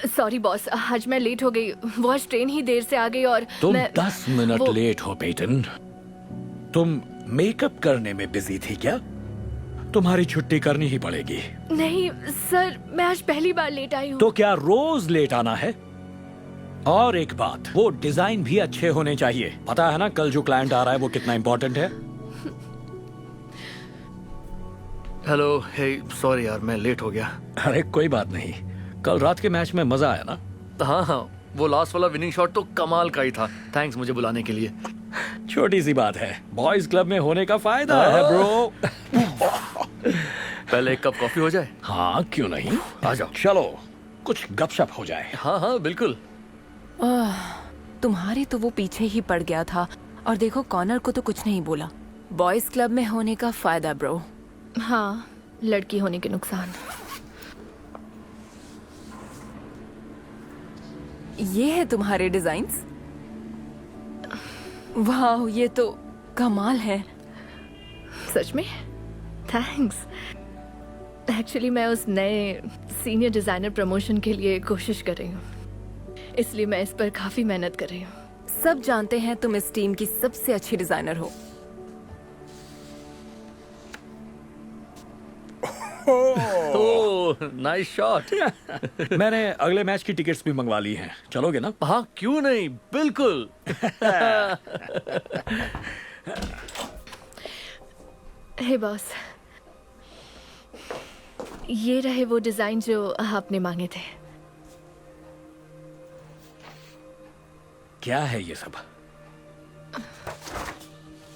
Sorry boss, आज मैं late हो गई। वो आज ट्रेन ही देर से आ गई और तुम मैं 10 मिनट लेट हो पेटन। तुम मेकअप करने में बिजी थी क्या? तुम्हारी छुट्टी करनी ही पड़ेगी। नहीं सर, मैं आज पहली बार लेट आई हूँ। तो क्या रोज लेट आना है? और एक बात, वो डिजाइन भी अच्छे होने चाहिए। पता है ना कल जो क्लाइंट आ रहा है वो कितना इंपॉर्टेंट है। हेलो, हे सॉरी यार, मैं लेट हो गया। अरे कोई बात नहीं, कल रात के मैच में मजा आया ना। हाँ हाँ, वो लास्ट वाला विनिंग शॉट तो कमाल का ही था। थैंक्स मुझे बुलाने के लिए। छोटी सी बात है, बॉयज क्लब में होने का फायदा है ब्रो। पहले एक कप कॉफी हो जाए। हाँ क्यों नहीं, आ जाओ। चलो कुछ गपशप हो जाए। हाँ हाँ बिल्कुल। तुम्हारे तो वो पीछे ही पड़ गया था और देखो कॉर्नर को तो कुछ नहीं बोला। बॉयज क्लब में होने का फायदा ब्रो। हाँ, लड़की होने के नुकसान। ये है तुम्हारे डिजाइन्स। वाह, ये तो कमाल है। सच में थैंक्स। एक्चुअली मैं उस नए सीनियर डिजाइनर प्रमोशन के लिए कोशिश कर रही हूँ, इसलिए मैं इस पर काफी मेहनत कर रही हूँ। सब जानते हैं तुम इस टीम की सबसे अच्छी डिजाइनर हो। Oh nice shot. मैंने अगले मैच की टिकट्स भी मंगवा ली हैं, चलोगे ना? हाँ क्यों नहीं, बिल्कुल। हे बॉस, ये रहे वो डिजाइन जो आपने मांगे थे। क्या है ये सब?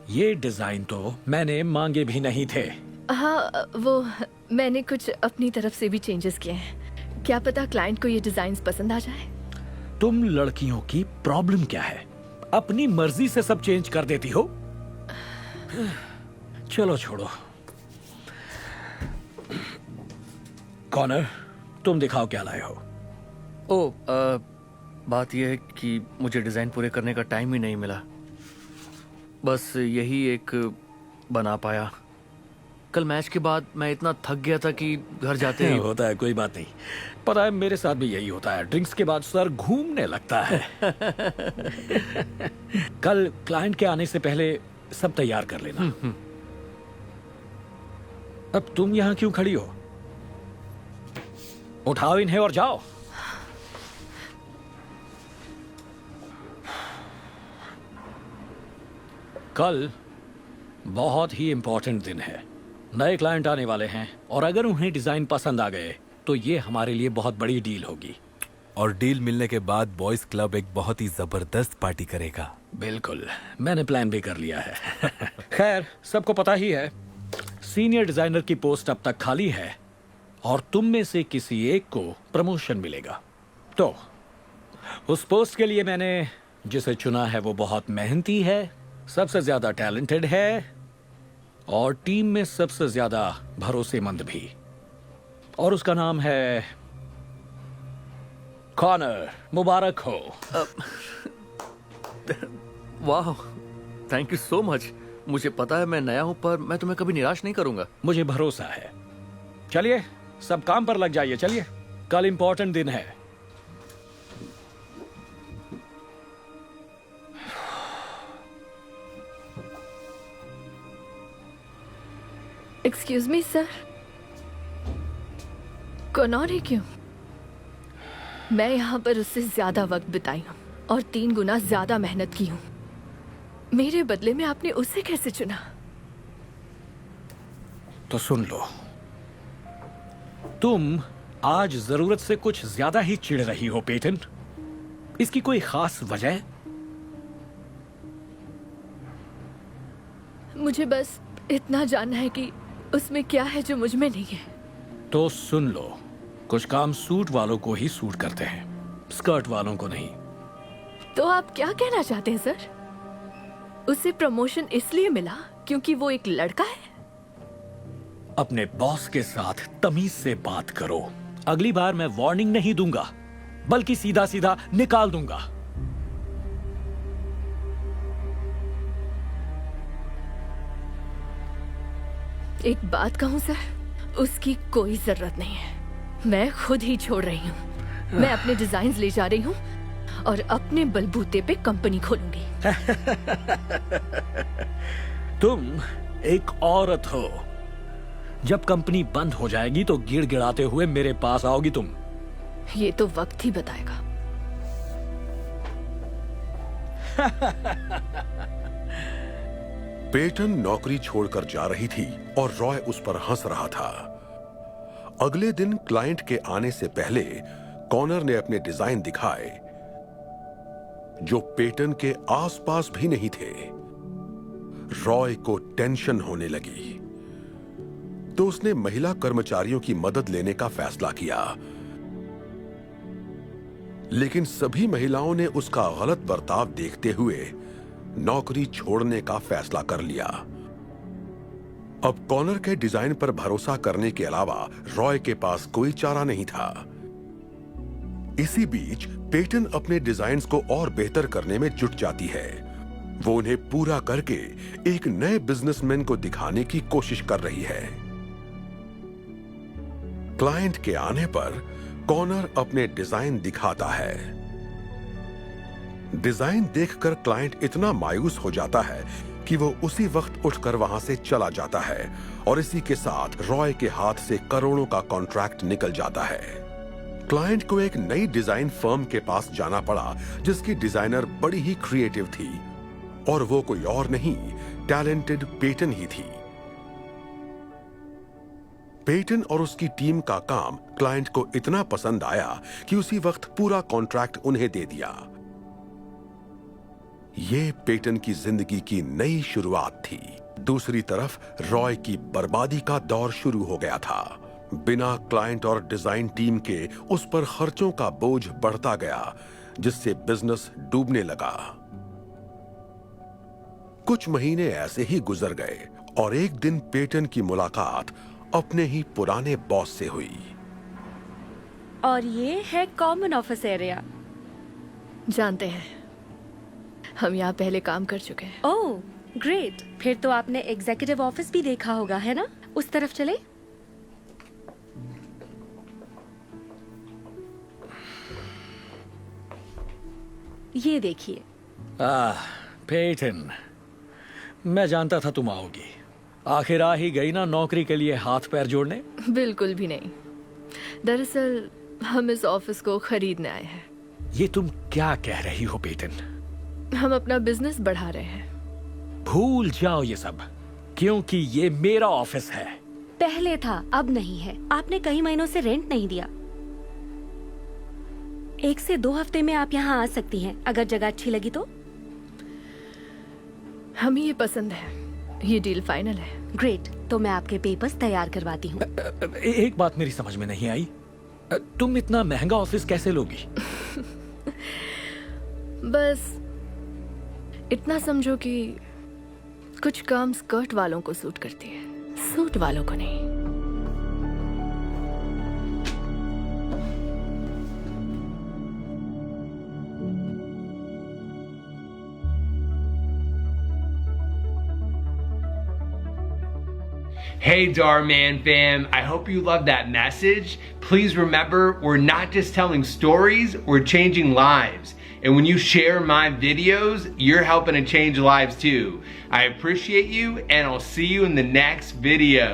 ये डिजाइन तो मैंने मांगे भी नहीं थे। हाँ, वो मैंने कुछ अपनी तरफ से भी चेंजेस किए हैं। क्या पता क्लाइंट को ये डिजाइन्स पसंद आ जाए। तुम लड़कियों की प्रॉब्लम क्या है? अपनी मर्जी से सब चेंज कर देती हो। चलो छोड़ो। कॉर्नर, तुम दिखाओ क्या लाए हो। बात यह है कि मुझे डिजाइन पूरे करने का टाइम ही नहीं मिला। बस यही एक बना पाया। कल मैच के बाद मैं इतना थक गया था कि घर जाते ही होता है, कोई बात नहीं। पता है मेरे साथ भी यही होता है, ड्रिंक्स के बाद सर घूमने लगता है। कल क्लाइंट के आने से पहले सब तैयार कर लेना। अब तुम यहाँ क्यों खड़ी हो? उठाओ इन्हें और जाओ। कल बहुत ही इंपॉर्टेंट दिन है। नए क्लाइंट आने वाले हैं और अगर उन्हें डिजाइन पसंद आ गए तो ये हमारे लिए बहुत बड़ी डील होगी। और डील मिलने के बाद बॉयज क्लब एक बहुत ही जबरदस्त पार्टी करेगा। बिल्कुल, मैंने प्लान भी कर लिया है। खैर, सबको पता ही है सीनियर डिजाइनर की पोस्ट अब तक खाली है और तुम में से किसी एक को प्रमोशन मिलेगा। तो उस पोस्ट के लिए मैंने जिसे चुना है वो बहुत मेहनती है, सबसे ज्यादा टैलेंटेड है और टीम में सबसे ज्यादा भरोसेमंद भी। और उसका नाम है कॉर्नर। मुबारक हो। वाह, थैंक यू सो मच। मुझे पता है मैं नया हूं, पर मैं तुम्हें कभी निराश नहीं करूंगा। मुझे भरोसा है। चलिए सब काम पर लग जाइए। चलिए, कल इंपॉर्टेंट दिन है। एक्सक्यूज मी सर, कॉर्नर है क्यों? मैं यहाँ पर उससे ज्यादा वक्त बिताई हूँ और 3 गुना ज्यादा मेहनत की हूँ। मेरे बदले में आपने उसे कैसे चुना? तो सुन लो, तुम आज जरूरत से कुछ ज्यादा ही चिढ़ रही हो पेटन। इसकी कोई खास वजह? मुझे बस इतना जानना है कि उसमें क्या है जो मुझ में नहीं है। तो सुन लो, कुछ काम सूट वालों को ही सूट करते हैं, स्कर्ट वालों को नहीं। तो आप क्या कहना चाहते हैं सर? उसे प्रमोशन इसलिए मिला क्योंकि वो एक लड़का है? अपने बॉस के साथ तमीज से बात करो। अगली बार मैं वार्निंग नहीं दूंगा, बल्कि सीधा सीधा निकाल दूंगा। एक बात कहूं सर, उसकी कोई जरूरत नहीं है। मैं खुद ही छोड़ रही हूँ। मैं अपने डिजाइन ले जा रही हूँ और अपने बलबूते पे कंपनी खोलूंगी। तुम एक औरत हो। जब कंपनी बंद हो जाएगी तो गिड़गिड़ाते हुए मेरे पास आओगी तुम। ये तो वक्त ही बताएगा। पेटन नौकरी छोड़कर जा रही थी और रॉय उस पर हंस रहा था। अगले दिन क्लाइंट के आने से पहले कॉनर ने अपने डिजाइन दिखाए जो पेटन के आसपास भी नहीं थे। रॉय को टेंशन होने लगी तो उसने महिला कर्मचारियों की मदद लेने का फैसला किया, लेकिन सभी महिलाओं ने उसका गलत बर्ताव देखते हुए नौकरी छोड़ने का फैसला कर लिया। अब कॉनर के डिजाइन पर भरोसा करने के अलावा रॉय के पास कोई चारा नहीं था। इसी बीच पेटन अपने डिजाइन्स को और बेहतर करने में जुट जाती है। वो उन्हें पूरा करके एक नए बिजनेसमैन को दिखाने की कोशिश कर रही है। क्लाइंट के आने पर कॉनर अपने डिजाइन दिखाता है। डिजाइन देखकर क्लाइंट इतना मायूस हो जाता है कि वो उसी वक्त उठकर वहां से चला जाता है और इसी के साथ रॉय के हाथ से करोड़ों का कॉन्ट्रैक्ट निकल जाता है। क्लाइंट को एक नई डिजाइन फर्म के पास जाना पड़ा जिसकी डिजाइनर बड़ी ही क्रिएटिव थी और वो कोई और नहीं, टैलेंटेड पेटन ही थी। पेटन और उसकी टीम का काम क्लाइंट को इतना पसंद आया कि उसी वक्त पूरा कॉन्ट्रैक्ट उन्हें दे दिया। ये पेटन की जिंदगी की नई शुरुआत थी। दूसरी तरफ रॉय की बर्बादी का दौर शुरू हो गया था। बिना क्लाइंट और डिजाइन टीम के उस पर खर्चों का बोझ बढ़ता गया, जिससे बिजनेस डूबने लगा। कुछ महीने ऐसे ही गुजर गए और एक दिन पेटन की मुलाकात अपने ही पुराने बॉस से हुई। और ये है कॉमन ऑफिस एरिया। जानते हैं, हम यहाँ पहले काम कर चुके हैं। ओह ग्रेट, फिर तो आपने एग्जीक्यूटिव ऑफिस भी देखा होगा, है ना? उस तरफ चले। ये देखिए। पेटन, मैं जानता था तुम आओगी। आखिर आ ही गई ना नौकरी के लिए हाथ पैर जोड़ने। बिल्कुल भी नहीं। दरअसल हम इस ऑफिस को खरीदने आए हैं। ये तुम क्या कह रही हो पेटन? हम अपना बिजनेस बढ़ा रहे हैं। भूल जाओ ये सब, क्योंकि ये मेरा ऑफिस है। पहले था, अब नहीं है। आपने कई महीनों से रेंट नहीं दिया। 1 से 2 हफ्ते में आप यहाँ आ सकती हैं, अगर जगह अच्छी लगी तो। हमें ये पसंद है। ये डील फाइनल है। ग्रेट, तो मैं आपके पेपर्स तैयार करवाती हूँ। एक बात मेरी समझ में नहीं आई, तुम इतना महंगा ऑफिस कैसे लोगी? बस इतना समझो कि कुछ काम स्कर्ट वालों को सूट करती है, सूट वालों को नहीं। Hey Darman fam, I hope you loved that message. Please remember, we're not just telling stories, we're changing lives. And when you share my videos, you're helping to change lives too. I appreciate you, and I'll see you in the next video.